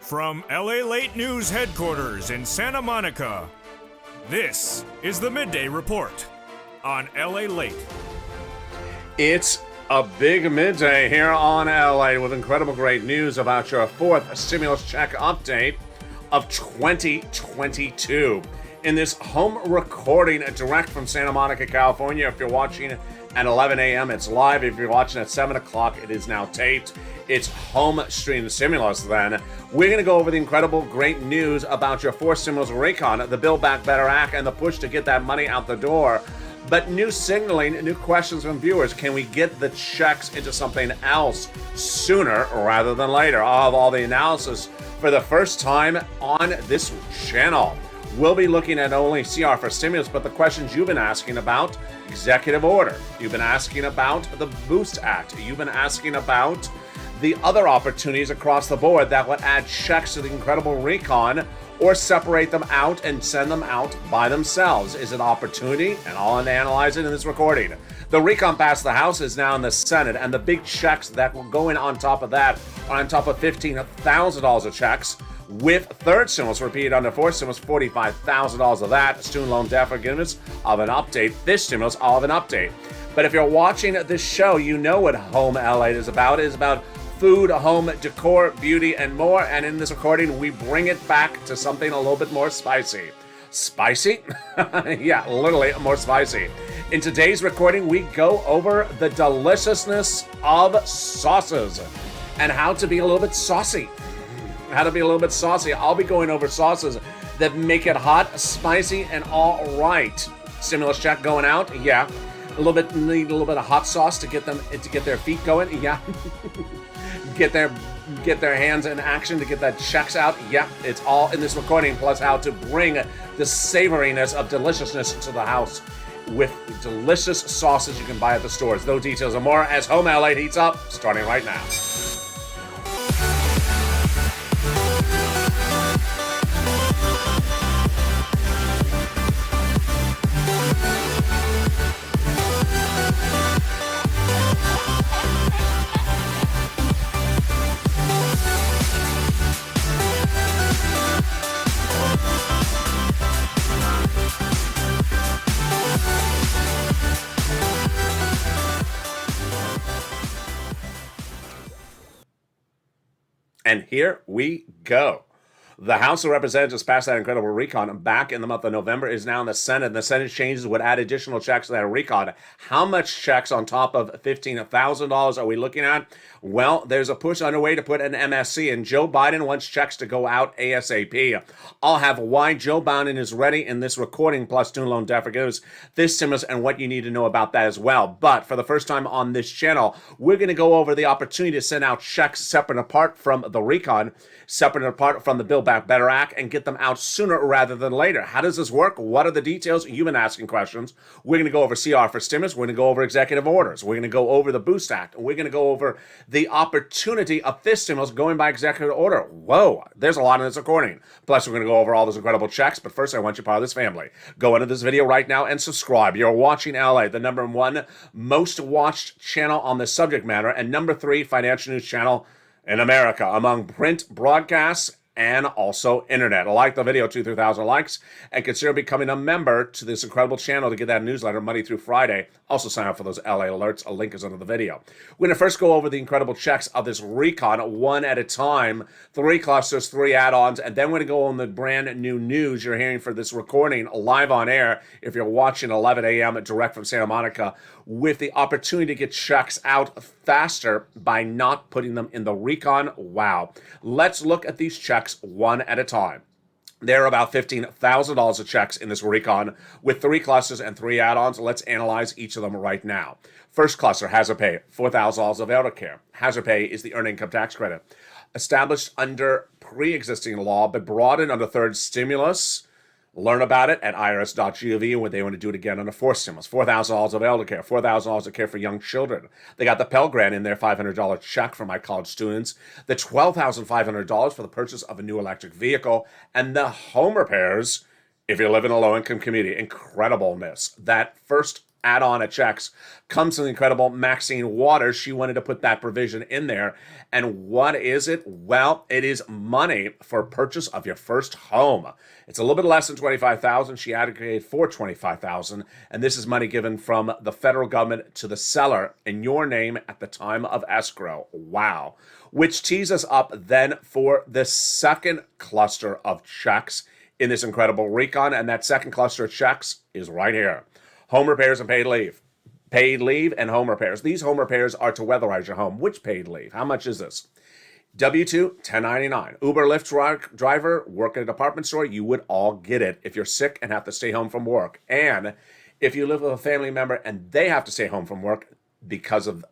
From LALATE News headquarters in Santa Monica, this is the Midday Report on LALATE. It's a big midday here on LA with incredible great news about your fourth stimulus check update of 2022. In this home recording direct from Santa Monica, California, if you're watching at 11 a.m., it's live. If you're watching at 7 o'clock, it is now taped. It's home stream stimulus then. We're going to go over the incredible great news about your fourth stimulus recon, the Build Back Better Act, and the push to get that money out the door. But new signaling, new questions from viewers. Can we get the checks into something else sooner rather than later? I'll have all the analysis for the first time on this channel. We'll be looking at not only CR for stimulus, but the questions you've been asking about executive order. You've been asking about the Boost Act. You've been asking about the other opportunities across the board that would add checks to the incredible recon or separate them out and send them out by themselves. Is it opportunity? And I'll analyze it in this recording. The recon passed the House, is now in the Senate, and the big checks that will go in on top of that are on top of $15,000 of checks. With third stimulus repeated under fourth stimulus, $45,000 of that. Student loan debt forgiveness of an update. This stimulus, all of an update. But if you're watching this show, you know what Home LA is about. It is about food, home, decor, beauty, and more. And in this recording, we bring it back to something a little bit more spicy. Spicy? Yeah, literally more spicy. In today's recording, we go over the deliciousness of sauces and how to be a little bit saucy. I'll be going over sauces that make it hot, spicy, and all right. Stimulus check going out, yeah. Need a little bit of hot sauce to get their feet going, yeah. get their hands in action to get that checks out, yeah. It's all in this recording, plus how to bring the savoriness of deliciousness to the house with delicious sauces you can buy at the stores. Those details and more as Home LA heats up, starting right now. And here we go. The House of Representatives passed that incredible recon back in the month of November, is now in the Senate. And the Senate changes would add additional checks to that recon. How much checks on top of $15,000 are we looking at? Well, there's a push underway to put an MSC, and Joe Biden wants checks to go out ASAP. I'll have why Joe Biden is ready in this recording, plus student loan debt forgiveness, this stimulus, and what you need to know about that as well. But for the first time on this channel, we're going to go over the opportunity to send out checks separate and apart from the recon, separate and apart from the Build Back Better Act, and get them out sooner rather than later. How does this work? What are the details? You've been asking questions. We're going to go over CR for stimulus. We're going to go over executive orders. We're going to go over the Boost Act. We're going to go over the opportunity of this stimulus going by executive order. Whoa, there's a lot in this recording. Plus, we're going to go over all those incredible checks. But first, I want you part of this family. Go into this video right now and subscribe. You're watching LA, the #1 most watched channel on this subject matter, and #3 financial news channel in America among print broadcasts and also internet. Like the video, 2,000-3,000 likes, and consider becoming a member to this incredible channel to get that newsletter Monday through Friday. Also sign up for those LA alerts. A link is under the video. We're going to first go over the incredible checks of this recon one at a time, 3 clusters, 3 add-ons, and then we're going to go on the brand new news you're hearing for this recording live on air if you're watching 11 a.m. direct from Santa Monica, with the opportunity to get checks out faster by not putting them in the recon. Wow. Let's look at these checks one at a time. There are about $15,000 of checks in this recon with 3 clusters and 3 add-ons. Let's analyze each of them right now. First cluster, hazard pay, $4,000 of elder care. Hazard pay is the earned income tax credit established under pre-existing law but broadened under third stimulus. Learn about it at irs.gov and what they want to do it again under fourth stimulus. $4,000 of elder care, $4,000 of care for young children. They got the Pell Grant in there, $500 check for my college students, the $12,500 for the purchase of a new electric vehicle, and the home repairs if you live in a low-income community. Incredibleness. That first add-on of checks comes from the incredible Maxine Waters. She wanted to put that provision in there. And what is it? Well, it is money for purchase of your first home. It's a little bit less than $25,000. She advocated for $25,000, and this is money given from the federal government to the seller in your name at the time of escrow. Wow. Which tees us up then for the second cluster of checks in this incredible recon, and that second cluster of checks is right here. Home repairs and paid leave. Paid leave and home repairs. These home repairs are to weatherize your home. Which paid leave? How much is this? W-2, $10.99. Uber, Lyft driver, work at a department store, you would all get it if you're sick and have to stay home from work. And if you live with a family member and they have to stay home from work because of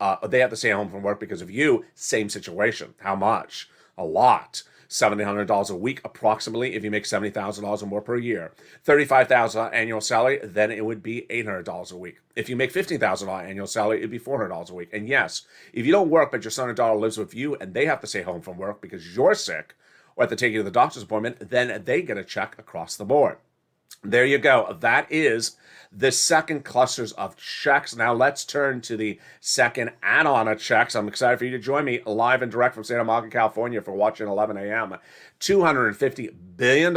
you, same situation. How much? A lot. $1,700 a week approximately if you make $70,000 or more per year. $35,000 annual salary, then it would be $800 a week. If you make $15,000 annual salary, it'd be $400 a week. And yes, if you don't work but your son or daughter lives with you and they have to stay home from work because you're sick or have to take you to the doctor's appointment, then they get a check across the board. There you go. That is the second clusters of checks. Now let's turn to the second add-on of checks. I'm excited for you to join me live and direct from Santa Monica, California for watching 11 a.m. $250 billion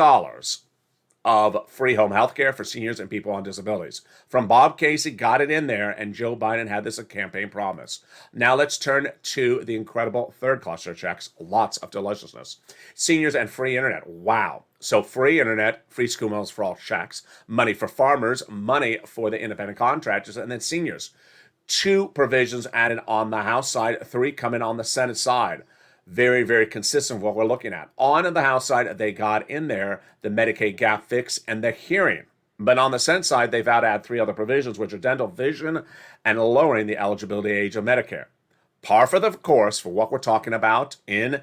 of free home health care for seniors and people on disabilities. From Bob Casey, got it in there, and Joe Biden had this a campaign promise. Now let's turn to the incredible third cluster of checks. Lots of deliciousness. Seniors and free internet. Wow. So free internet, free school meals for all checks, money for farmers, money for the independent contractors, and then seniors. 2 provisions added on the House side, 3 coming on the Senate side. Very, very consistent with what we're looking at. On the House side, they got in there the Medicaid gap fix and the hearing. But on the Senate side, they've had to add 3 other provisions, which are dental, vision, and lowering the eligibility age of Medicare. Par for the course for what we're talking about in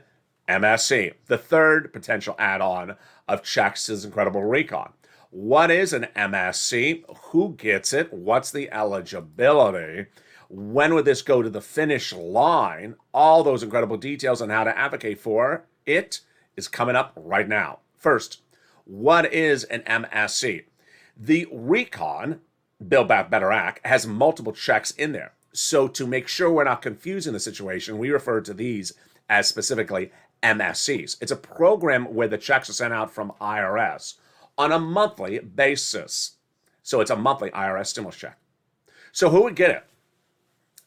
MSC. The third potential add-on of checks is incredible recon. What is an MSC? Who gets it? What's the eligibility? When would this go to the finish line? All those incredible details on how to advocate for it is coming up right now. First, what is an MSC? The Recon, Build Back Better Act, has multiple checks in there. So to make sure we're not confusing the situation, we refer to these as specifically MSCs. It's a program where the checks are sent out from IRS on a monthly basis. So it's a monthly IRS stimulus check. So who would get it?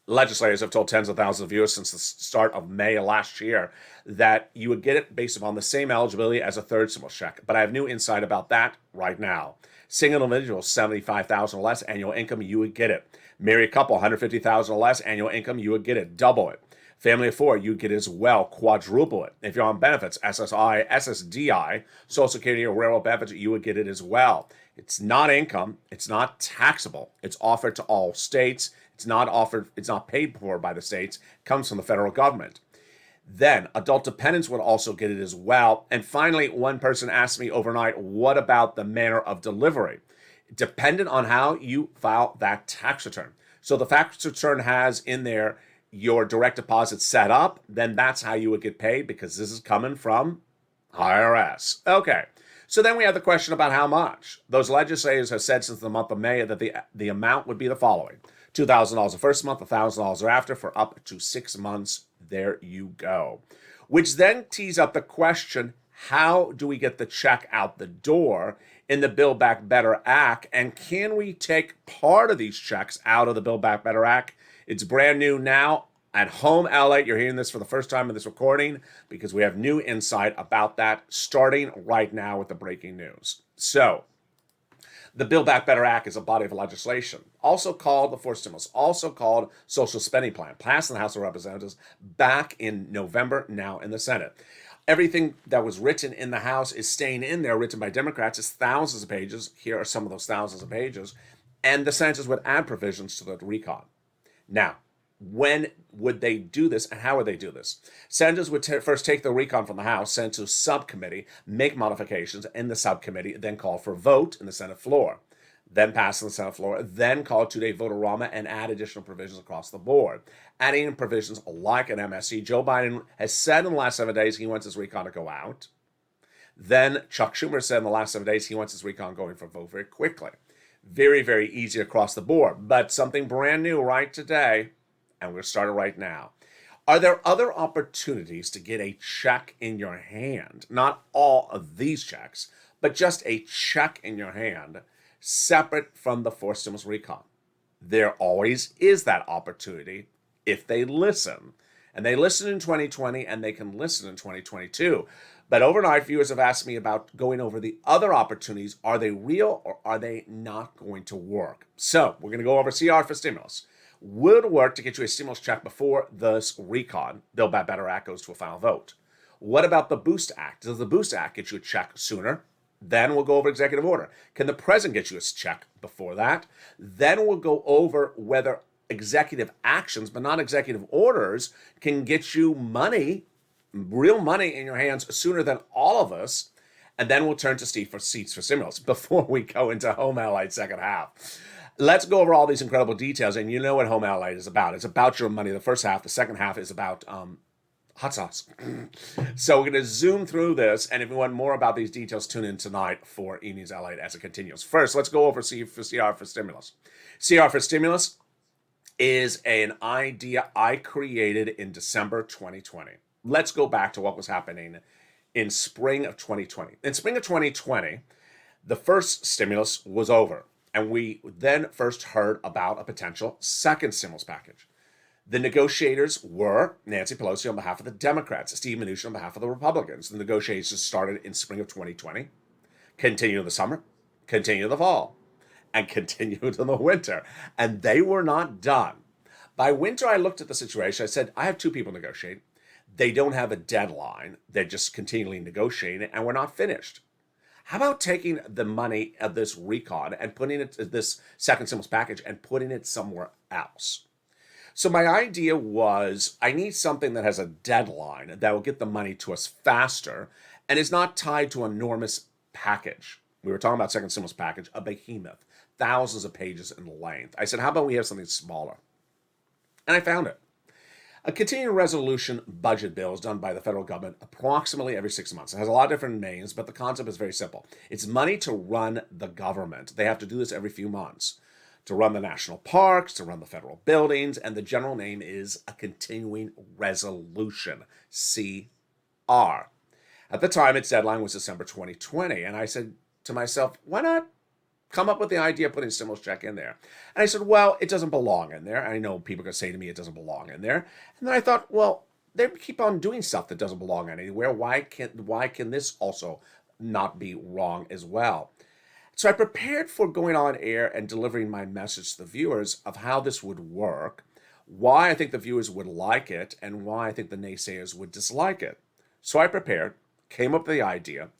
Legislators have told tens of thousands of viewers since the start of May of last year that you would get it based upon the same eligibility as a third stimulus check. But I have new insight about that right now. Single individual, $75,000 or less annual income, you would get it. Married couple, $150,000 or less annual income, you would get it. Double it. Family of 4, you get it as well. Quadruple it. If you're on benefits, SSI, SSDI, Social Security or railroad benefits, you would get it as well. It's not income. It's not taxable. It's offered to all states. It's not paid for by the states. It comes from the federal government. Then adult dependents would also get it as well. And finally, one person asked me overnight, what about the manner of delivery? Dependent on how you file that tax return. So the tax return has in there your direct deposit set up, then that's how you would get paid because this is coming from IRS. Okay. So then we have the question about how much. Those legislators have said since the month of May that the amount would be the following. $2,000 the first month, $1,000 thereafter for up to 6 months. There you go. Which then tees up the question, how do we get the check out the door in the Build Back Better Act? And can we take part of these checks out of the Build Back Better Act? It's brand new now. At home, LALATE, you're hearing this for the first time in this recording because we have new insight about that starting right now with the breaking news. So, the Build Back Better Act is a body of legislation, also called the Fourth Stimulus, also called Social Spending Plan, passed in the House of Representatives back in November, now in the Senate. Everything that was written in the House is staying in there, written by Democrats. It's thousands of pages. Here are some of those thousands of pages. And the senators would add provisions to the recon. Now, when would they do this and how would they do this? Senators would first take the recon from the House, send to subcommittee, make modifications in the subcommittee, then call for vote in the Senate floor, then pass on the Senate floor, then call a 2-day vote-a-rama and add additional provisions across the board. Adding in provisions like an MSC. Joe Biden has said in the last 7 days he wants his recon to go out. Then Chuck Schumer said in the last 7 days he wants his recon going for vote very quickly. Very, very easy across the board. But something brand new right today, and we're going to start it right now. Are there other opportunities to get a check in your hand? Not all of these checks, but just a check in your hand, separate from the forced stimulus recon. There always is that opportunity if they listen. And they listened in 2020 and they can listen in 2022. But overnight, viewers have asked me about going over the other opportunities. Are they real or are they not going to work? So we're going to go over CR for stimulus. Would work to get you a stimulus check before this recon. Build Back Better Act goes to a final vote. What about the Boost Act? Does the Boost Act get you a check sooner? Then we'll go over executive order. Can the president get you a check before that? Then we'll go over whether executive actions, but not executive orders, can get you money, real money in your hands sooner than all of us. And then we'll turn to Steve for seats for stimulus before we go into Home Allied second half. Let's go over all these incredible details. And you know what Home Allied is about. It's about your money, the first half. The second half is about hot sauce. So we're going to zoom through this. And if you want more about these details, tune in tonight for E! Allied as it continues. First, let's go over CR for stimulus. CR for stimulus is an idea I created in December 2020. Let's go back to what was happening in spring of 2020. In spring of 2020, the first stimulus was over, and we then first heard about a potential second stimulus package. The negotiators were Nancy Pelosi on behalf of the Democrats, Steve Mnuchin on behalf of the Republicans. The negotiations started in spring of 2020, continued in the summer, continued in the fall, and continued in the winter. And they were not done. By winter, I looked at the situation. I said, I have two people negotiating. They don't have a deadline. They're just continually negotiating, and we're not finished. How about taking the money of this recon and putting it, this second stimulus package, and putting it somewhere else? So my idea was, I need something that has a deadline that will get the money to us faster and is not tied to an enormous package. We were talking about second stimulus package, a behemoth, thousands of pages in length. I said, how about we have something smaller? And I found it. A continuing resolution budget bill is done by the federal government approximately every 6 months. It has a lot of different names, but the concept is very simple. It's money to run the government. They have to do this every few months. To run the national parks, to run the federal buildings, and the general name is a continuing resolution, CR. At the time, its deadline was December 2020, and I said to myself, why not come up with the idea of putting a stimulus check in there? And I said, well, it doesn't belong in there. I know people are going to say to me it doesn't belong in there. And then I thought, well, they keep on doing stuff that doesn't belong anywhere. Why can this also not be wrong as well? So I prepared for going on air and delivering my message to the viewers of how this would work, why I think the viewers would like it, and why I think the naysayers would dislike it. So I prepared, came up with the idea,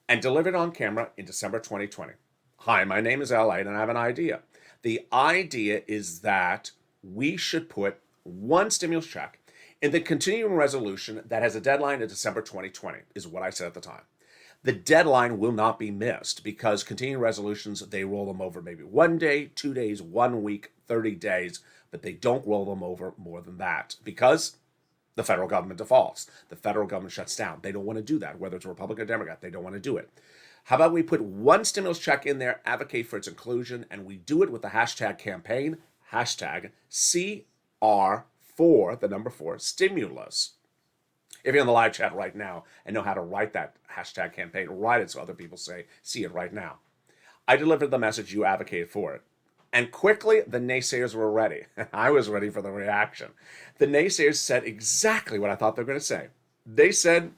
and delivered on camera in December 2020. Hi, my name is LALATE, and I have an idea. The idea is that we should put one stimulus check in the continuing resolution that has a deadline of December 2020, is what I said at the time. The deadline will not be missed because continuing resolutions, they roll them over maybe 1 day, 2 days, 1 week, 30 days, but they don't roll them over more than that because the federal government defaults. The federal government shuts down. They don't want to do that, whether it's a Republican or Democrat. They don't want to do it. How about we put one stimulus check in there, advocate for its inclusion, and we do it with the hashtag campaign, hashtag CR4, the number 4, stimulus. If you're in the live chat right now and know how to write that hashtag campaign, write it so other people see it right now. I delivered the message, you advocated for it. And quickly, the naysayers were ready. I was ready for the reaction. The naysayers said exactly what I thought they were going to say. They said,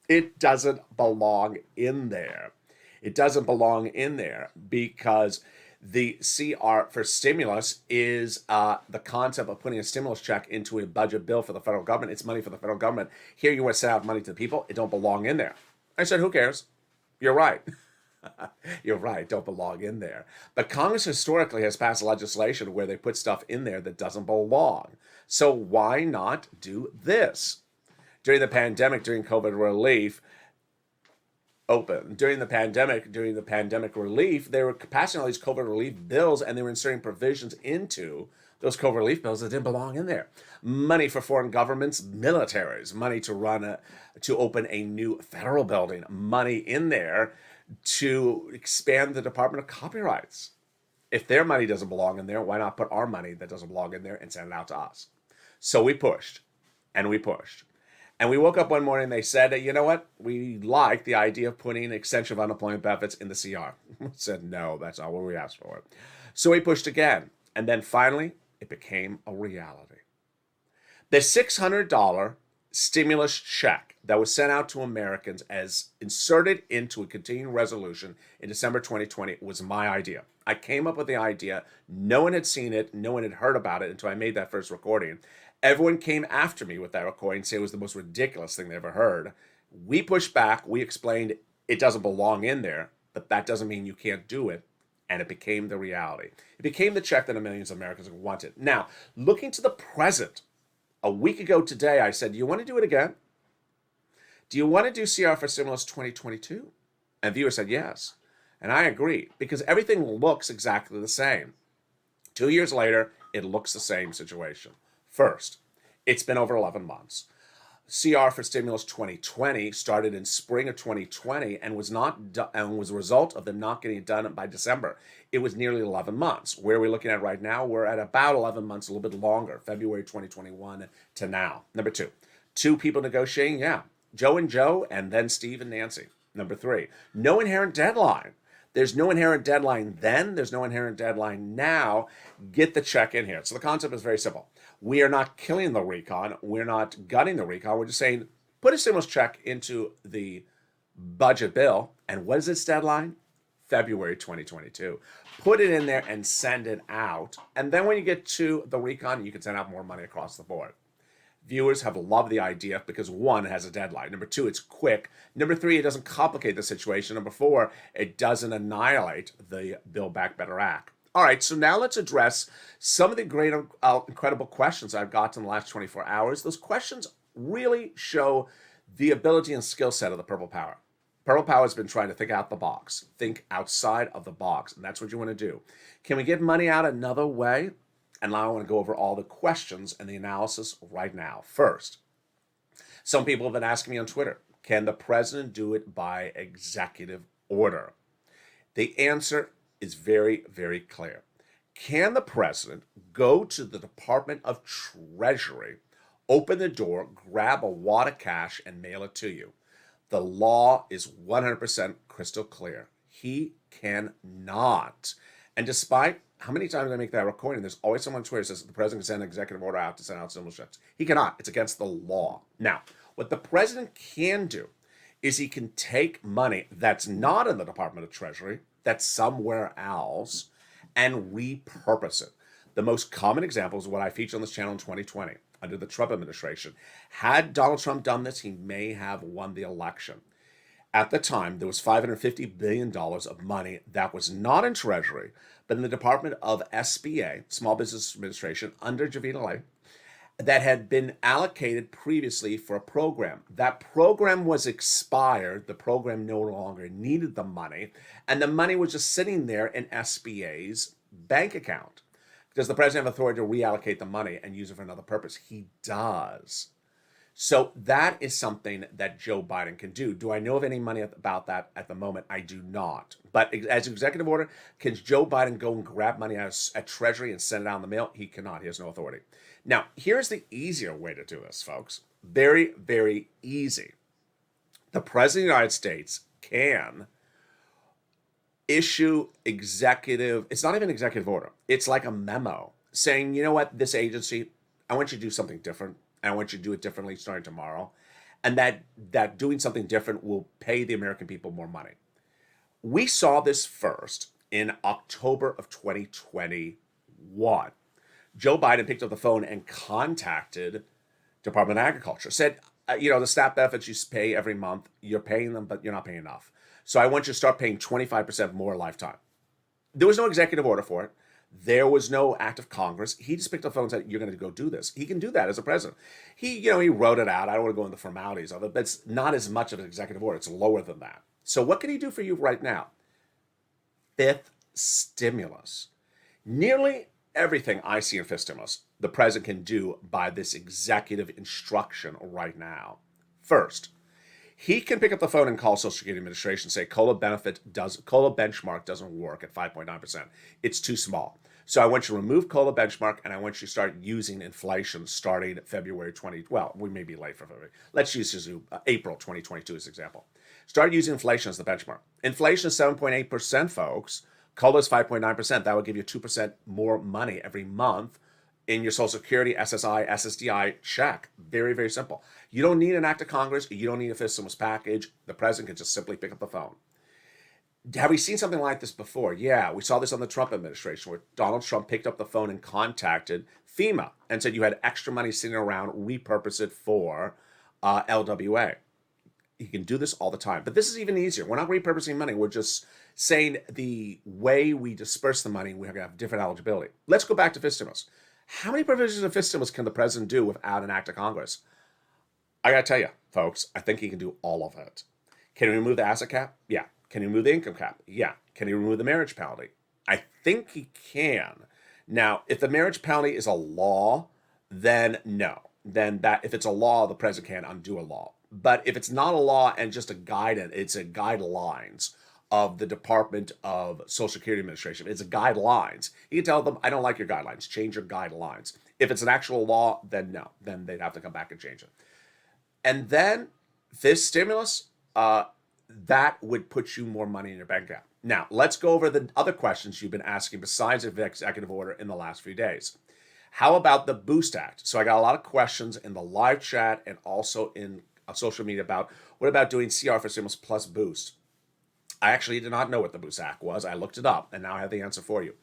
it doesn't belong in there. It doesn't belong in there because the CR for stimulus is the concept of putting a stimulus check into a budget bill for the federal government. It's money for the federal government. Here you want to send out money to the people. It don't belong in there. I said, who cares? You're right. You're right. Don't belong in there. But Congress historically has passed legislation where they put stuff in there that doesn't belong. So why not do this? During the pandemic, during COVID relief, during the pandemic relief, they were passing all these COVID relief bills and they were inserting provisions into those COVID relief bills that didn't belong in there. Money for foreign governments, militaries, money to open a new federal building, money in there to expand the Department of Copyrights. If their money doesn't belong in there, why not put our money that doesn't belong in there and send it out to us? So we pushed and we pushed. And we woke up one morning and they said, you know what? We like the idea of putting extension of unemployment benefits in the CR. We said, no, that's not what we asked for. So we pushed again. And then finally, it became a reality. The $600 stimulus check that was sent out to Americans as inserted into a continuing resolution in December 2020 was my idea. I came up with the idea. No one had seen it. No one had heard about it until I made that first recording. Everyone came after me with that recording, saying it was the most ridiculous thing they ever heard. We pushed back. We explained it doesn't belong in there, but that doesn't mean you can't do it. And it became the reality. It became the check that millions of Americans wanted. Now, looking to the present, a week ago today, I said, do you want to do it again? Do you want to do CR for Stimulus 2022? And viewers said yes. And I agree, because everything looks exactly the same. 2 years later, it looks the same situation. First, it's been over 11 months. CR for Stimulus 2020 started in spring of 2020 and was a result of them not getting it done by December. It was nearly 11 months. Where are we looking at right now? We're at about 11 months, a little bit longer, February 2021 to now. Number two people negotiating, yeah. Joe and Joe, and then Steve and Nancy. Number three, no inherent deadline. There's no inherent deadline then. There's no inherent deadline now. Get the check in here. So the concept is very simple. We are not killing the recon. We're not gutting the recon. We're just saying, put a stimulus check into the budget bill. And what is its deadline? February 2022. Put it in there and send it out. And then when you get to the recon, you can send out more money across the board. Viewers have loved the idea because one, it has a deadline. Number two, it's quick. Number three, it doesn't complicate the situation. Number four, it doesn't annihilate the Build Back Better Act. All right, so now let's address some of the great, incredible questions I've got in the last 24 hours. Those questions really show the ability and skill set of the Purple Power. Purple Power has been trying to think out the box, think outside of the box, and that's what you want to do. Can we get money out another way? And now I want to go over all the questions and the analysis right now. First, some people have been asking me on Twitter, can the president do it by executive order? The answer is very, very clear. Can the president go to the Department of Treasury, open the door, grab a wad of cash, and mail it to you? The law is 100% crystal clear. He cannot. And despite how many times I make that recording, there's always someone on Twitter that says the president can send an executive order out to send out stimulus checks. He cannot. It's against the law. Now, what the president can do is he can take money that's not in the Department of Treasury, that's somewhere else, and repurpose it. The most common example is what I featured on this channel in 2020 under the Trump administration. Had Donald Trump done this, he may have won the election. At the time, there was $550 billion of money that was not in Treasury, but in the Department of SBA, Small Business Administration, under Javier Lay, that had been allocated previously for a program. That program was expired. The program no longer needed the money, and the money was just sitting there in SBA's bank account. Does the president have authority to reallocate the money and use it for another purpose? He does. So that is something that Joe Biden can do. Do I know of any money about that at the moment? I do not. But as an executive order, can Joe Biden go and grab money at Treasury and send it out in the mail? He cannot. He has no authority. Now, here's the easier way to do this, folks. Very, very easy. The President of the United States can issue it's not even executive order. It's like a memo saying, you know what, this agency, I want you to do something different. I want you to do it differently starting tomorrow. And that doing something different will pay the American people more money. We saw this first in October of 2021. Joe Biden picked up the phone and contacted Department of Agriculture, said, the SNAP benefits you pay every month, you're paying them, but you're not paying enough. So I want you to start paying 25% more lifetime. There was no executive order for it. There was no act of Congress. He just picked up the phone and said, you're going to go do this. He can do that as a president. He wrote it out. I don't want to go into the formalities of it, but it's not as much of an executive order. It's lower than that. So what can he do for you right now? Fifth stimulus. Nearly everything I see in fifth stimulus, the president can do by this executive instruction right now. First, He can pick up the phone and call Social Security Administration and say COLA benchmark doesn't work at 5.9%. It's too small. So I want you to remove COLA benchmark, and I want you to start using inflation starting February 20. Well, we may be late for February. Let's use April 2022 as an example. Start using inflation as the benchmark. Inflation is 7.8%, folks. COLA is 5.9%. That would give you 2% more money every month in your Social Security, SSI, SSDI check. Very, very simple. You don't need an act of Congress. You don't need a fiscal stimulus package. The president can just simply pick up the phone. Have we seen something like this before? Yeah, we saw this on the Trump administration where Donald Trump picked up the phone and contacted FEMA and said you had extra money sitting around, repurpose it for LWA. You can do this all the time. But this is even easier. We're not repurposing money. We're just saying the way we disperse the money, we have different eligibility. Let's go back to FIST stimulus. How many provisions of FIST stimulus can the president do without an act of Congress? I got to tell you, folks, I think he can do all of it. Can he remove the asset cap? Yeah. Can he remove the income cap? Yeah. Can he remove the marriage penalty? I think he can. Now, if the marriage penalty is a law, then no. Then if it's a law, the president can't undo a law. But if it's not a law and just a guidance, it's a guidelines of the Department of Social Security Administration. It's a guidelines. You can tell them, I don't like your guidelines. Change your guidelines. If it's an actual law, then no. Then they'd have to come back and change it. And then this stimulus, that would put you more money in your bank account. Now, let's go over the other questions you've been asking besides the executive order in the last few days. How about the Boost Act? So I got a lot of questions in the live chat and also in social media about what about doing CR for stimulus plus Boost? I actually did not know what the Boost Act was. I looked it up and now I have the answer for you.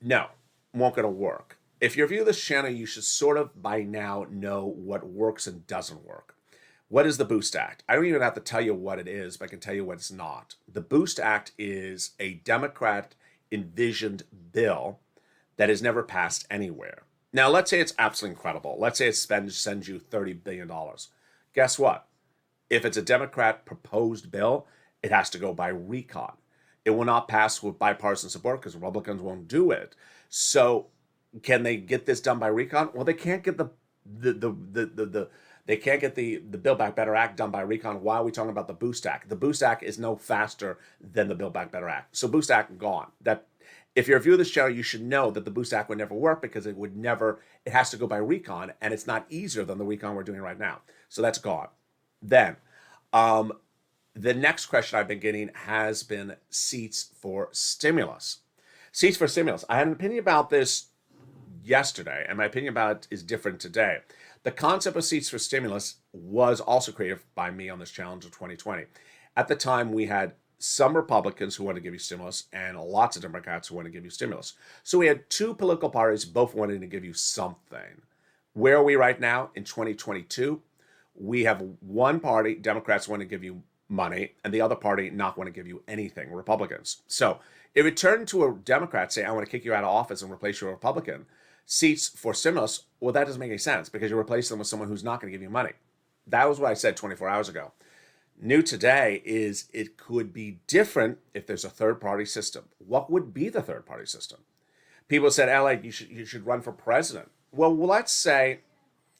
No, won't going to work. If you're viewing this channel, you should sort of by now know what works and doesn't work. What is the Boost Act? I don't even have to tell you what it is, but I can tell you what it's not. The Boost Act is a Democrat envisioned bill that has never passed anywhere. Now, let's say it's absolutely incredible. Let's say it sends you $30 billion. Guess what? If it's a Democrat proposed bill, it has to go by recon. It will not pass with bipartisan support because Republicans won't do it. So can they get this done by recon? Well, they can't get the Build Back Better Act done by recon. Why are we talking about the Boost Act? The Boost Act is no faster than the Build Back Better Act. So Boost Act gone. That if you're a viewer of this channel, you should know that the Boost Act would never work because it has to go by recon, and it's not easier than the recon we're doing right now. So that's gone. Then, the next question I've been getting has been seats for stimulus. Seats for stimulus. I had an opinion about this yesterday, and my opinion about it is different today. The concept of seats for stimulus was also created by me on this challenge of 2020. At the time, we had some Republicans who wanted to give you stimulus and lots of Democrats who wanted to give you stimulus. So we had two political parties both wanting to give you something. Where are we right now in 2022? We have one party, Democrats, want to give you money, and the other party not want to give you anything, Republicans. So if it turned to a Democrat say, I want to kick you out of office and replace your Republican, seats for stimulus, well, that doesn't make any sense because you replace them with someone who's not going to give you money. That was what I said 24 hours ago. New today is it could be different if there's a third-party system. What would be the third-party system? People said, LA, you should run for president. Well, let's say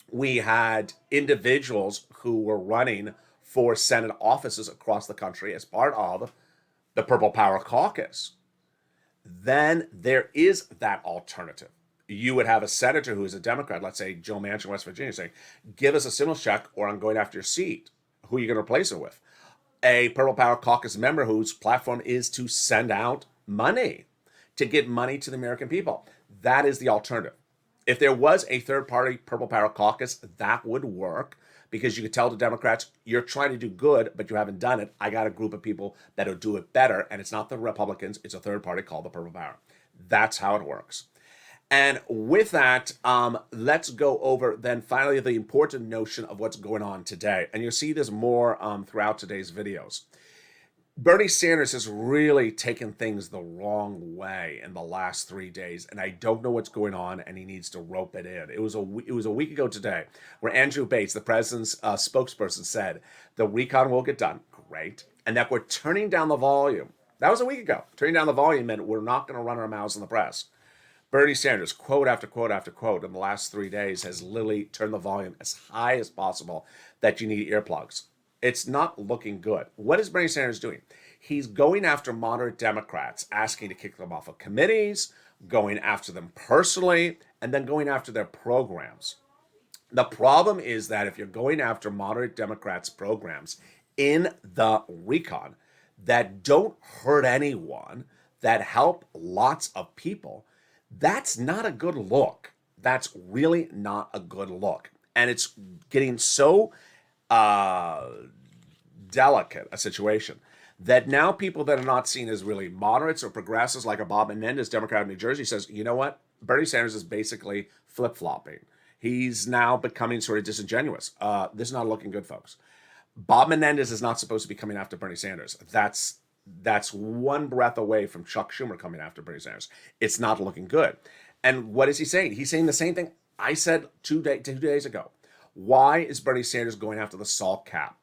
we had individuals who were running for Senate offices across the country as part of the Purple Power Caucus. Then there is that alternative. You would have a senator who is a Democrat, let's say Joe Manchin, West Virginia, saying, give us a stimulus check or I'm going after your seat. Who are you going to replace it with? A Purple Power Caucus member whose platform is to send out money, to get money to the American people. That is the alternative. If there was a third-party Purple Power Caucus, that would work because you could tell the Democrats, you're trying to do good, but you haven't done it. I got a group of people that'll do it better, and it's not the Republicans. It's a third party called the Purple Power. That's how it works. And with that, let's go over then finally the important notion of what's going on today. And you'll see this more throughout today's videos. Bernie Sanders has really taken things the wrong way in the last 3 days, and I don't know what's going on, and he needs to rope it in. It was a week ago today where Andrew Bates, the president's spokesperson, said the recon will get done. Great. And that we're turning down the volume. That was a week ago. Turning down the volume meant we're not going to run our mouths in the press. Bernie Sanders, quote after quote after quote, in the last 3 days has literally turned the volume as high as possible that you need earplugs. It's not looking good. What is Bernie Sanders doing? He's going after moderate Democrats, asking to kick them off of committees, going after them personally, and then going after their programs. The problem is that if you're going after moderate Democrats' programs in the recon that don't hurt anyone, that help lots of people, that's not a good look. That's really not a good look. And it's getting so delicate a situation that now people that are not seen as really moderates or progressives, like a Bob Menendez, Democrat of New Jersey, says, you know what? Bernie Sanders is basically flip-flopping. He's now becoming sort of disingenuous. This is not looking good, folks. Bob Menendez is not supposed to be coming after Bernie Sanders. That's one breath away from Chuck Schumer coming after Bernie Sanders. It's not looking good. And what is he saying? He's saying the same thing I said 2 days ago. Why is Bernie Sanders going after the salt cap?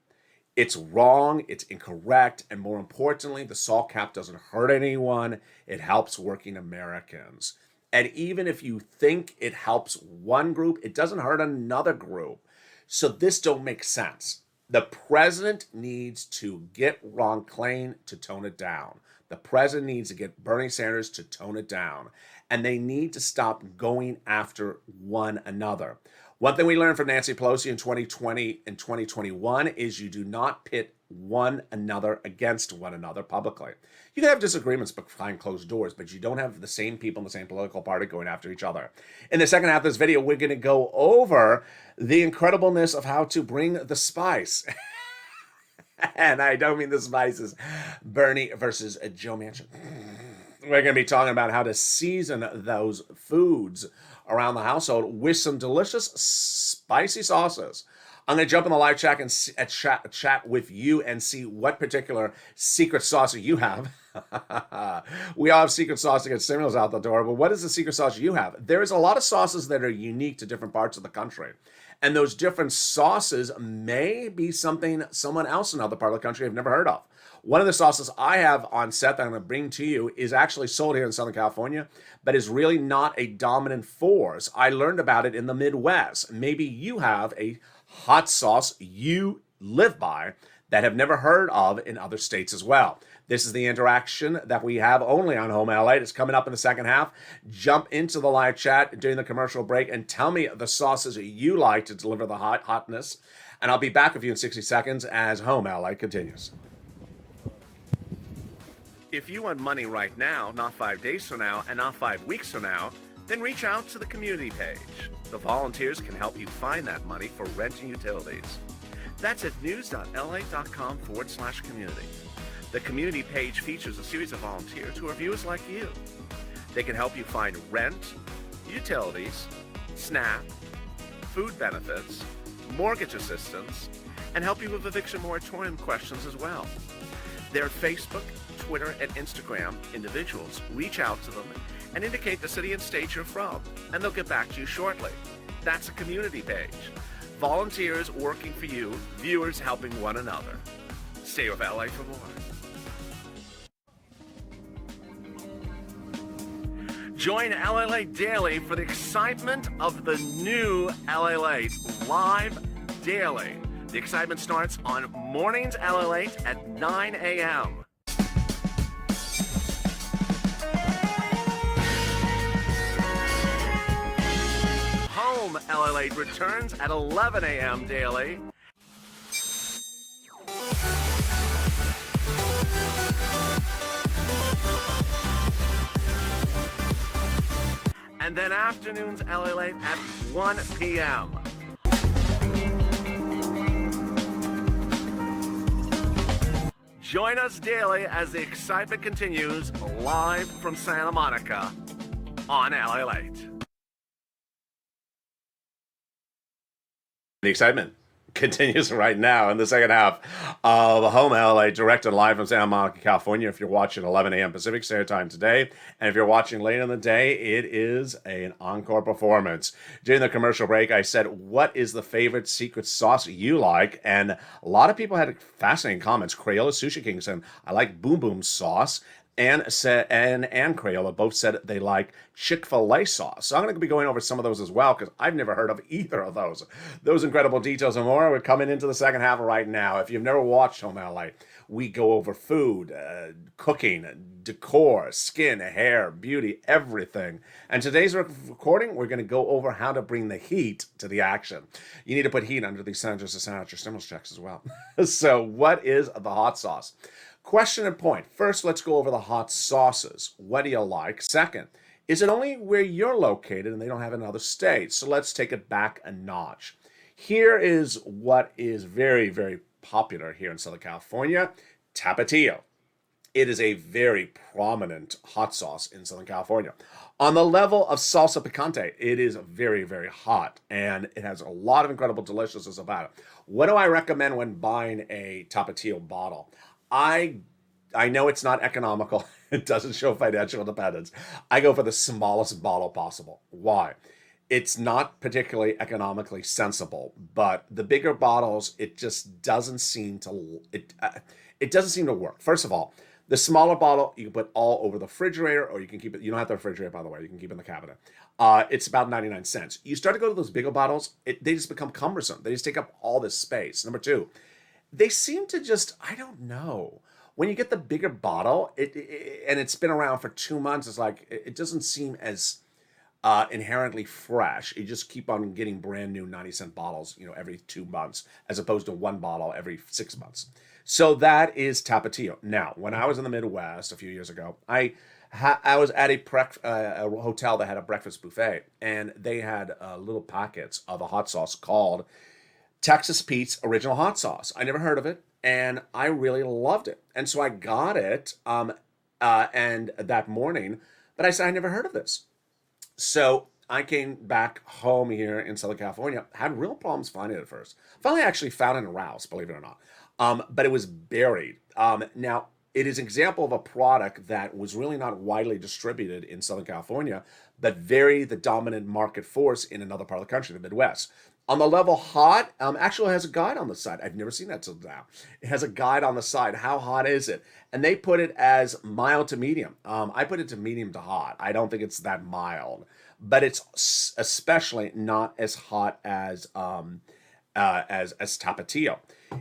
It's wrong, it's incorrect, and more importantly, the salt cap doesn't hurt anyone. It helps working Americans. And even if you think it helps one group, it doesn't hurt another group. So this don't make sense. The president needs to get Ron Klain to tone it down. The president needs to get Bernie Sanders to tone it down. And they need to stop going after one another. One thing we learned from Nancy Pelosi in 2020 and 2021 is you do not pit one another against one another publicly. You can have disagreements behind closed doors, but you don't have the same people in the same political party going after each other. In the second half of this video, we're going to go over the incredibleness of how to bring the spice. And I don't mean the spice as Bernie versus Joe Manchin. We're going to be talking about how to season those foods around the household with some delicious spicy sauces. I'm going to jump in the live chat and chat with you and see what particular secret sauce you have. We all have secret sauce to get stimulus out the door, but what is the secret sauce you have? There is a lot of sauces that are unique to different parts of the country. And those different sauces may be something someone else in another part of the country have never heard of. One of the sauces I have on set that I'm going to bring to you is actually sold here in Southern California, but is really not a dominant force. I learned about it in the Midwest. Maybe you have a hot sauce you live by that have never heard of in other states as well. This is the interaction that we have only on Home LA. It's coming up in the second half. Jump into the live chat during the commercial break and tell me the sauces you like to deliver the hotness. And I'll be back with you in 60 seconds as Home LA continues. If you want money right now, not 5 days from now, and not 5 weeks from now, then reach out to the community page. The volunteers can help you find that money for rent and utilities. That's at news.la.com/community. The community page features a series of volunteers who are viewers like you. They can help you find rent, utilities, SNAP, food benefits, mortgage assistance, and help you with eviction moratorium questions as well. Their Facebook, Twitter, and Instagram individuals reach out to them and indicate the city and state you're from, and they'll get back to you shortly. That's a community page. Volunteers working for you, viewers helping one another. Stay with LA for more. Join LALATE Daily for the excitement of the new LALATE live daily. The excitement starts on mornings LALATE at 9 a.m. Home LALATE returns at 11 a.m. daily. And then afternoons LALATE at 1 p.m. Join us daily as the excitement continues live from Santa Monica on LALATE. The excitement continues right now in the second half of Home LA, directed live from Santa Monica, California. If you're watching 11 a.m. Pacific Standard Time today, and if you're watching later in the day, it is an encore performance. During the commercial break, I said, what is the favorite secret sauce you like? And a lot of people had fascinating comments. Crayola Sushi King said, I like Boom Boom sauce. and Crayola both said they like Chick-fil-A sauce. So I'm going to be going over some of those as well because I've never heard of either of those. Those incredible details and more, we're coming into the second half right now. If you've never watched Home LA, we go over food, cooking, decor, skin, hair, beauty, everything. And today's recording, we're going to go over how to bring the heat to the action. You need to put heat under these senators to send out your stimulus checks as well. So what is the hot sauce? Question and point. First, let's go over the hot sauces. What do you like? Second, is it only where you're located and they don't have it in other states? So let's take it back a notch. Here is what is very, very popular here in Southern California, Tapatio. It is a very prominent hot sauce in Southern California. On the level of salsa picante, it is very, very hot, and it has a lot of incredible deliciousness about it. What do I recommend when buying a Tapatio bottle? I know it's not economical. It doesn't show financial independence. I go for the smallest bottle possible. Why? It's not particularly economically sensible, but the bigger bottles, it just doesn't seem to it doesn't seem to work. First of all, the smaller bottle you can put all over the refrigerator, or you can keep it. You don't have to refrigerate, by the way. You can keep it in the cabinet. It's about 99 cents. You start to go to those bigger bottles, they just become cumbersome. They just take up all this space. Number two, they seem to just, I don't know. When you get the bigger bottle, and it's been around for 2 months, it's like, it doesn't seem as inherently fresh. You just keep on getting brand new 90-cent bottles, every 2 months, as opposed to one bottle every 6 months. So that is Tapatio. Now, when I was in the Midwest a few years ago, I was at a hotel that had a breakfast buffet, and they had little packets of a hot sauce called Texas Pete's Original Hot Sauce. I never heard of it, and I really loved it. And so I got it and that morning, but I said, I never heard of this. So I came back home here in Southern California, had real problems finding it at first. Finally, I actually found it in Rouse, believe it or not. But it was buried. Now, it is an example of a product that was really not widely distributed in Southern California, but very the dominant market force in another part of the country, the Midwest. On the level hot, actually has a guide on the side. I've never seen that till now. It has a guide on the side. How hot is it? And they put it as mild to medium. I put it to medium to hot. I don't think it's that mild, but it's especially not as hot as Tapatio.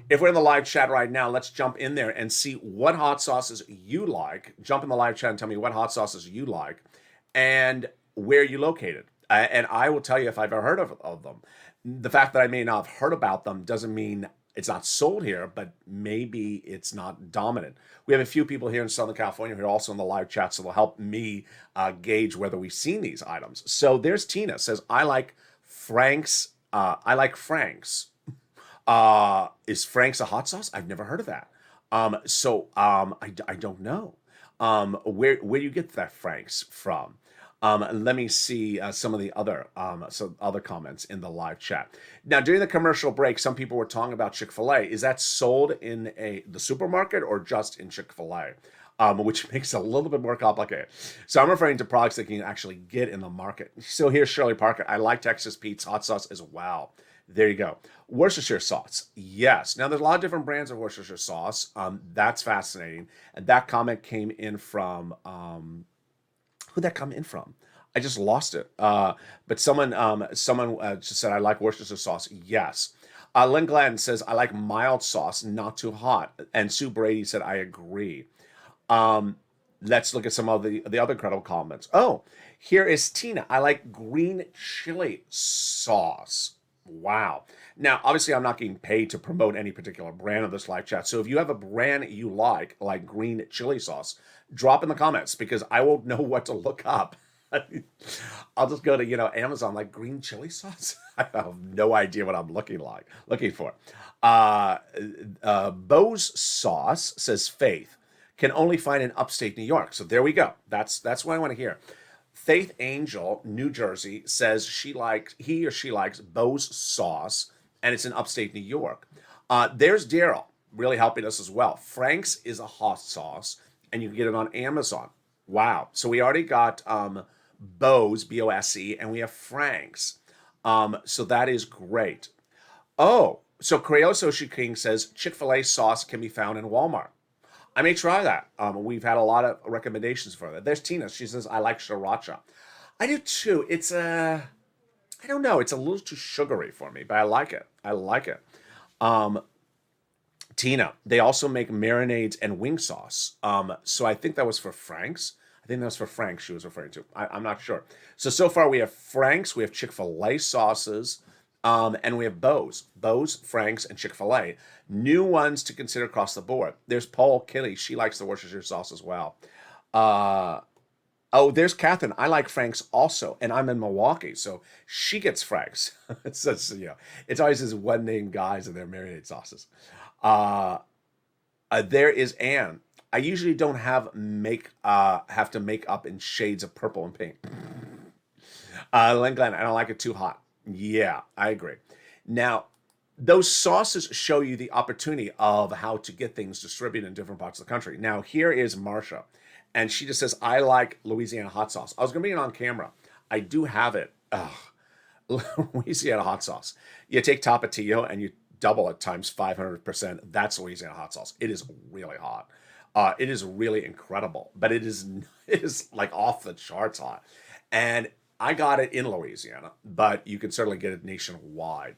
If we're in the live chat right now, let's jump in there and see what hot sauces you like. Jump in the live chat and tell me what hot sauces you like and where you located. And I will tell you if I've ever heard of them. The fact that I may not have heard about them doesn't mean it's not sold here, but maybe it's not dominant. We have a few people here in Southern California who are also in the live chat, so they'll help me gauge whether we've seen these items. So there's Tina says, I like Frank's. Is Frank's a hot sauce? I've never heard of that. I don't know. Where do you get that Frank's from? Let me see some of the other comments in the live chat. Now, during the commercial break, some people were talking about Chick-fil-A. Is that sold in the supermarket or just in Chick-fil-A? Which makes it a little bit more complicated. So I'm referring to products that you can actually get in the market. So here's Shirley Parker. I like Texas Pete's hot sauce as well. There you go. Worcestershire sauce. Yes. Now, there's a lot of different brands of Worcestershire sauce. That's fascinating. And that comment came in from... who'd that come in from? I just lost it. But someone just said, I like Worcestershire sauce. Yes. Lynn Glenn says, I like mild sauce, not too hot. And Sue Brady said, I agree. Let's look at some of the other incredible comments. Oh, here is Tina. I like green chili sauce. Wow. Now, obviously, I'm not getting paid to promote any particular brand of this live chat. So if you have a brand you like green chili sauce, drop in the comments because I won't know what to look up. I'll just go to, Amazon, like green chili sauce. I have no idea what I'm looking for. Bo's sauce, says Faith, can only find in upstate New York. So there we go. That's what I want to hear. Faith Angel, New Jersey, says he or she likes Bo's sauce, and it's in upstate New York. There's Daryl, really helping us as well. Frank's is a hot sauce, and you can get it on Amazon. Wow. So we already got Bo's, B-O-S-E, and we have Frank's. So that is great. Oh, so Crayola King says Chick-fil-A sauce can be found in Walmart. I may try that. We've had a lot of recommendations for that. There's Tina. She says, I like sriracha. I do too. I don't know. It's a little too sugary for me, but I like it. I like it. Um, Tina, they also make marinades and wing sauce. So I think that was for Frank's. I think that was for Frank's she was referring to. I'm not sure. So far we have Frank's, we have Chick-fil-A sauces, and we have Bo's, Frank's, and Chick-fil-A. New ones to consider across the board. There's Paul Kelly. She likes the Worcestershire sauce as well. Uh, oh, there's Catherine. I like Frank's also, and I'm in Milwaukee, so she gets Frank's. It's always these one-name guys and their marinade sauces. Uh, there is Anne. I usually don't have to make up in shades of purple and pink. Len Glenn, I don't like it too hot. Yeah, I agree. Now, those sauces show you the opportunity of how to get things distributed in different parts of the country. Now, here is Marsha, and she just says, I like Louisiana hot sauce. I was going to bring it on camera. I do have it. Louisiana hot sauce. You take Tapatio and you double it times 500%. That's Louisiana hot sauce. It is really hot. It is really incredible, but it is like off the charts hot. And I got it in Louisiana, but you can certainly get it nationwide.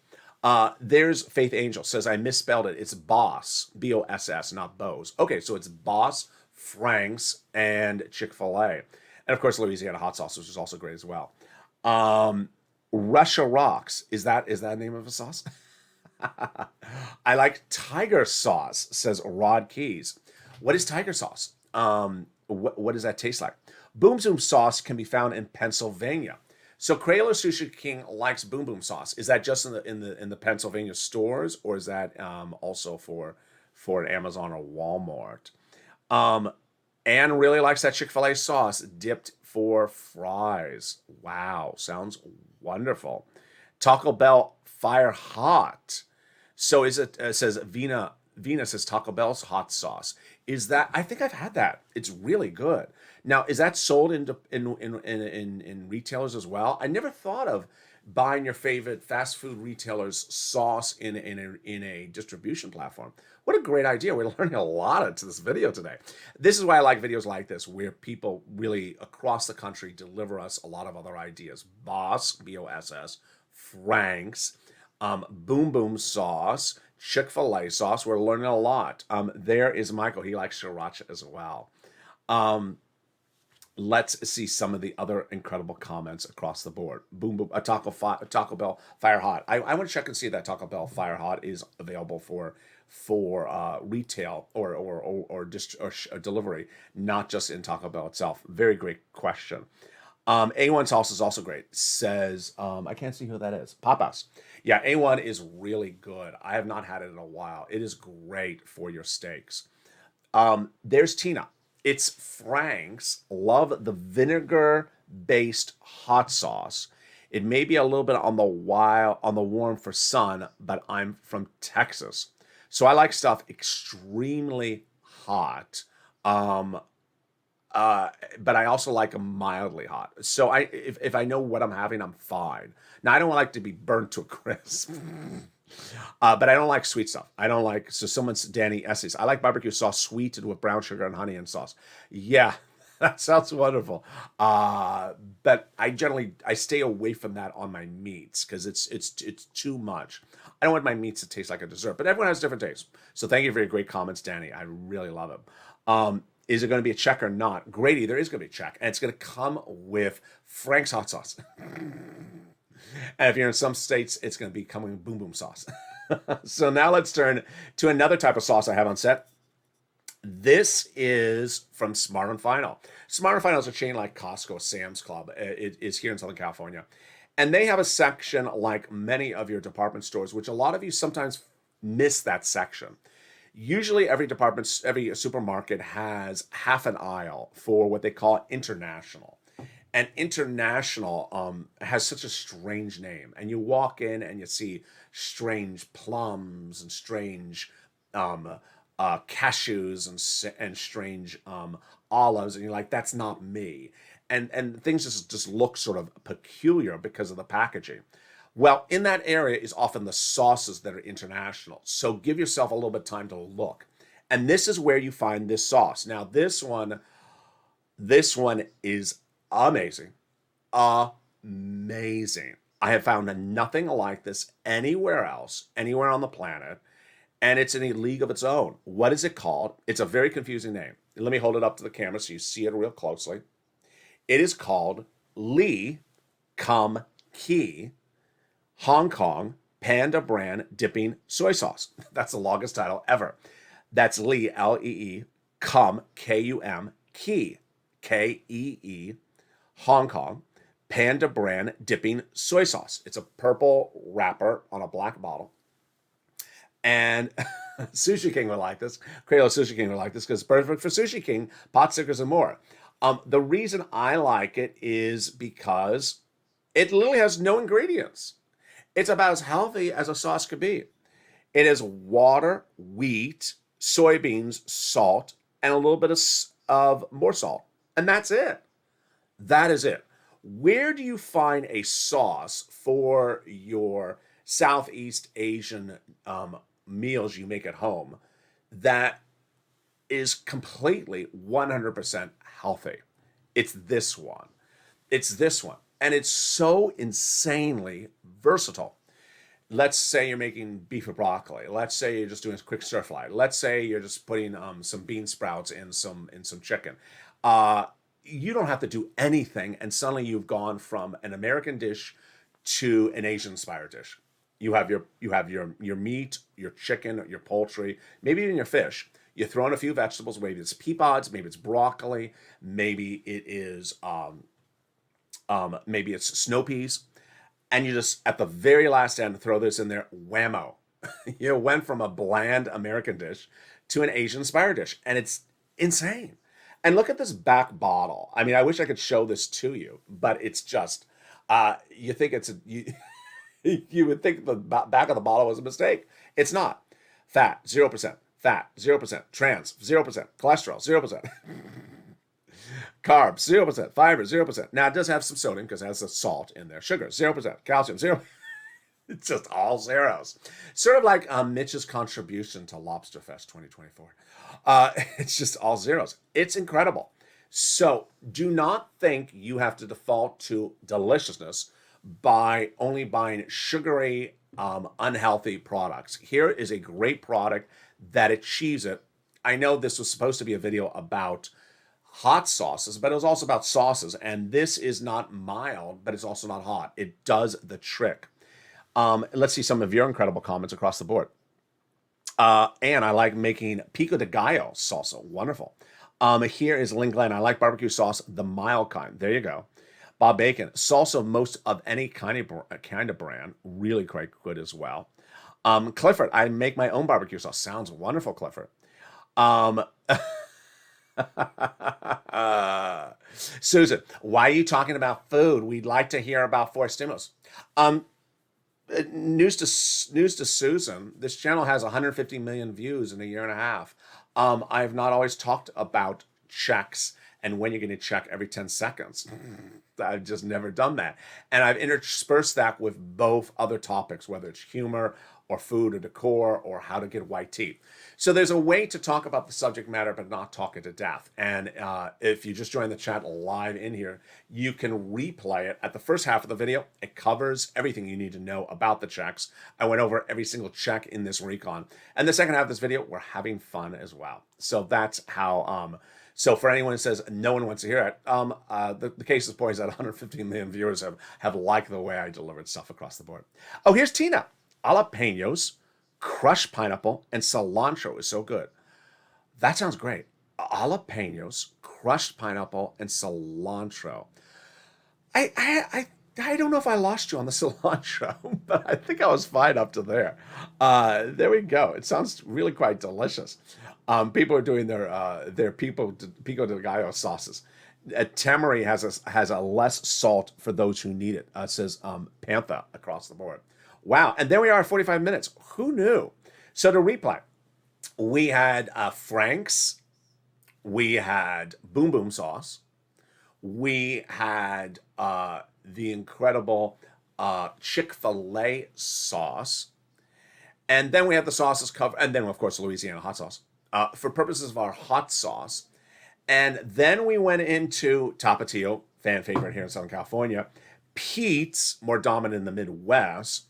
There's Faith Angel says, I misspelled it. It's Boss, B-O-S-S, not Bo's. Okay, so it's Boss, Frank's, and Chick-fil-A. And of course, Louisiana hot sauce, which is also great as well. Russia Rocks. Is that the name of a sauce? I like tiger sauce, says Rod Keys. What is tiger sauce? What does that taste like? Boom Zoom sauce can be found in Pennsylvania. So Crayola Sushi King likes Boom Boom sauce. Is that just in the Pennsylvania stores, or is that also for an Amazon or Walmart? Anne really likes that Chick-fil-A sauce dipped for fries. Wow, sounds wonderful. Taco Bell Fire Hot. So is it says Vina says Taco Bell's hot sauce. Is that, I think I've had that. It's really good. Now, is that sold in retailers as well? I never thought of buying your favorite fast food retailer's sauce in a distribution platform. What a great idea. We're learning a lot into this video today. This is why I like videos like this, where people really across the country deliver us a lot of other ideas. Boss, B-O-S-S, Frank's, Boom Boom sauce, Chick-fil-A sauce. We're learning a lot. There is Michael. He likes sriracha as well. Let's see some of the other incredible comments across the board. Boom Boom, Taco Bell Fire Hot. I want to check and see if that Taco Bell Fire Hot is available for retail or delivery, not just in Taco Bell itself. Very great question. A1 sauce is also great. Says, I can't see who that is. Papas. Yeah, A1 is really good. I have not had it in a while. It is great for your steaks. There's Tina. It's Frank's. Love the vinegar-based hot sauce. It may be a little bit on the warm for sun, but I'm from Texas, so I like stuff extremely hot. But I also like them mildly hot. So if I know what I'm having, I'm fine. Now, I don't like to be burnt to a crisp. But I don't like sweet stuff. Someone's Danny Esses. I like barbecue sauce sweetened with brown sugar and honey and sauce. Yeah, that sounds wonderful. But I stay away from that on my meats because it's too much. I don't want my meats to taste like a dessert, but everyone has different tastes. So thank you for your great comments, Danny. I really love them. Is it going to be a check or not? Grady, there is going to be a check, and it's going to come with Frank's hot sauce. And if you're in some states, it's going to be coming with Boom Boom sauce. So now let's turn to another type of sauce I have on set. This is from Smart and Final. Smart and Final is a chain like Costco, Sam's Club. It is here in Southern California. And they have a section like many of your department stores, which a lot of you sometimes miss that section. Usually every supermarket has half an aisle for what they call international. And international has such a strange name. And you walk in and you see strange plums and strange cashews and strange olives. And you're like, that's not me. And things just look sort of peculiar because of the packaging. Well, in that area is often the sauces that are international. So give yourself a little bit of time to look. And this is where you find this sauce. Now, this one is amazing. Amazing. I have found nothing like this anywhere else, anywhere on the planet, and it's in a league of its own. What is it called? It's a very confusing name. Let me hold it up to the camera so you see it real closely. It is called Lee Kum Kee Hong Kong Panda Brand Dipping Soy Sauce. That's the longest title ever. That's Lee, Lee, Kum, Kum, Kee, Kee, Hong Kong Panda Brand Dipping Soy Sauce. It's a purple wrapper on a black bottle. And Sushi King would like this. Crayola Sushi King would like this because it's perfect for Sushi King, pot stickers, and more. The reason I like it is because it literally has no ingredients. It's about as healthy as a sauce could be. It is water, wheat, soybeans, salt, and a little bit of more salt. And that's it. That is it. Where do you find a sauce for your Southeast Asian meals you make at home that is completely 100% healthy? It's this one. It's this one. And it's so insanely versatile. Let's say you're making beef with broccoli. Let's say you're just doing a quick stir fry. Let's say you're just putting some bean sprouts in some chicken. You don't have to do anything, and suddenly you've gone from an American dish to an Asian-inspired dish. You have your meat, your chicken, your poultry, maybe even your fish. You throw in a few vegetables. Maybe it's pea pods, maybe it's broccoli, maybe it is maybe it's snow peas, and you just at the very last end throw this in there. Whammo! You went from a bland American dish to an Asian-inspired dish, and it's insane. And look at this back bottle. I mean, I wish I could show this to you, but it's just you think it's you would think the back of the bottle was a mistake. It's not. Fat 0%. Fat 0%. Trans 0%. Cholesterol 0%. Carbs 0%. Fiber 0%. Now it does have some sodium because it has the salt in there. Sugar 0%. Calcium 0%. It's just all zeros. Sort of like Mitch's contribution to Lobster Fest 2024. It's just all zeros. It's incredible. So do not think you have to default to deliciousness by only buying sugary, unhealthy products. Here is a great product that achieves it. I know this was supposed to be a video about hot sauces, but it was also about sauces. And this is not mild, but it's also not hot. It does the trick. Let's see some of your incredible comments across the board. And I like making pico de gallo salsa. Wonderful. Here is Lynn Glenn. I like barbecue sauce, the mild kind. There you go. Bob Bacon. Salsa, most of any kind of brand. Really quite good as well. Clifford. I make my own barbecue sauce. Sounds wonderful, Clifford. Susan. Why are you talking about food? We'd like to hear about forced stimulus. News to Susan. This channel has 150 million views in a year and a half. I have not always talked about checks and when you're going to check every 10 seconds. I've just never done that. And I've interspersed that with both other topics, whether it's humor or food or decor or how to get white teeth. So there's a way to talk about the subject matter but not talk it to death. And if you just join the chat live in here, you can replay it. At the first half of the video, it covers everything you need to know about the checks. I went over every single check in this recon. And the second half of this video, we're having fun as well. So that's how... So for anyone who says no one wants to hear it, the case is poised that 115 million viewers have liked the way I delivered stuff across the board. Oh, here's Tina. Jalapenos, crushed pineapple, and cilantro is so good. That sounds great. Jalapenos, crushed pineapple, and cilantro. I don't know if I lost you on the cilantro, but I think I was fine up to there. There we go. It sounds really quite delicious. People are doing their pico de gallo sauces. Tamari has a less salt for those who need it. Says Panther across the board. Wow, and there we are, 45 minutes. Who knew? So to replay, we had Frank's, we had Boom Boom sauce, we had the incredible Chick-fil-A sauce, and then we had the sauces covered, and then of course Louisiana hot sauce. for purposes of our hot sauce. And then we went into Tapatio, fan favorite here in Southern California, Pete's, more dominant in the Midwest.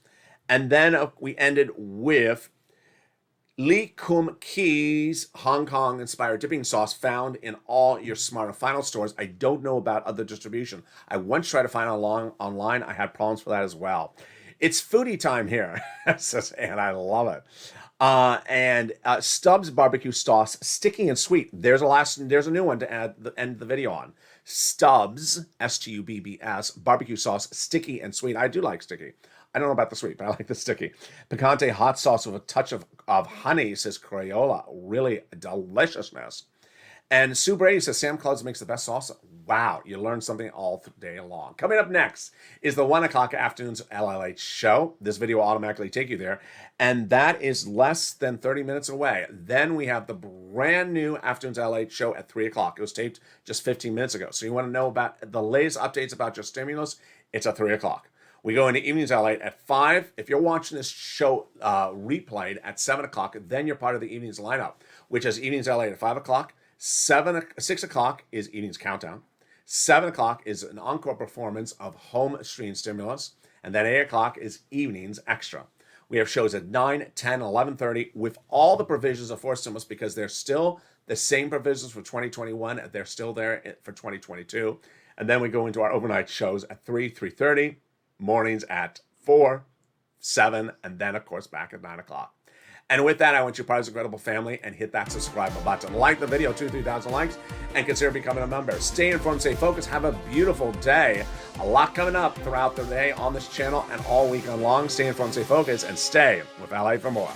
And then we ended with Lee Kum Kee's Hong Kong inspired dipping sauce, found in all your Smart and Final stores. I don't know about other distribution. I once tried to find online. I had problems for that as well. It's foodie time here, and I love it. And Stubbs barbecue sauce, sticky and sweet. There's a new one to end the video on. Stubbs, Stubbs, barbecue sauce, sticky and sweet. I do like sticky. I don't know about the sweet, but I like the sticky. Picante hot sauce with a touch of honey, says Crayola. Really deliciousness. And Sue Brady says Sam Clouds makes the best salsa. Wow, you learn something all day long. Coming up next is the 1 o'clock afternoon's LALATE show. This video will automatically take you there. And that is less than 30 minutes away. Then we have the brand new afternoon's LALATE show at 3 o'clock. It was taped just 15 minutes ago. So you want to know about the latest updates about your stimulus? It's at 3 o'clock. We go into evenings LALATE at 5. If you're watching this show replayed at 7 o'clock, then you're part of the evenings lineup, which is evenings LALATE at 5 o'clock. 6 o'clock is evenings countdown. 7 o'clock is an encore performance of home stream stimulus. And then 8 o'clock is evenings extra. We have shows at 9, 10, 11:30 with all the provisions of forced stimulus because they're still the same provisions for 2021. They're still there for 2022. And then we go into our overnight shows at 3, 3:30, mornings at 4, 7, and then, of course, back at 9 o'clock. And with that, I want you part of this incredible family and hit that subscribe button. Like the video, 2,000-3,000 likes, and consider becoming a member. Stay informed, stay focused, have a beautiful day. A lot coming up throughout the day on this channel and all weekend long. Stay informed, stay focused, and stay with LA for more.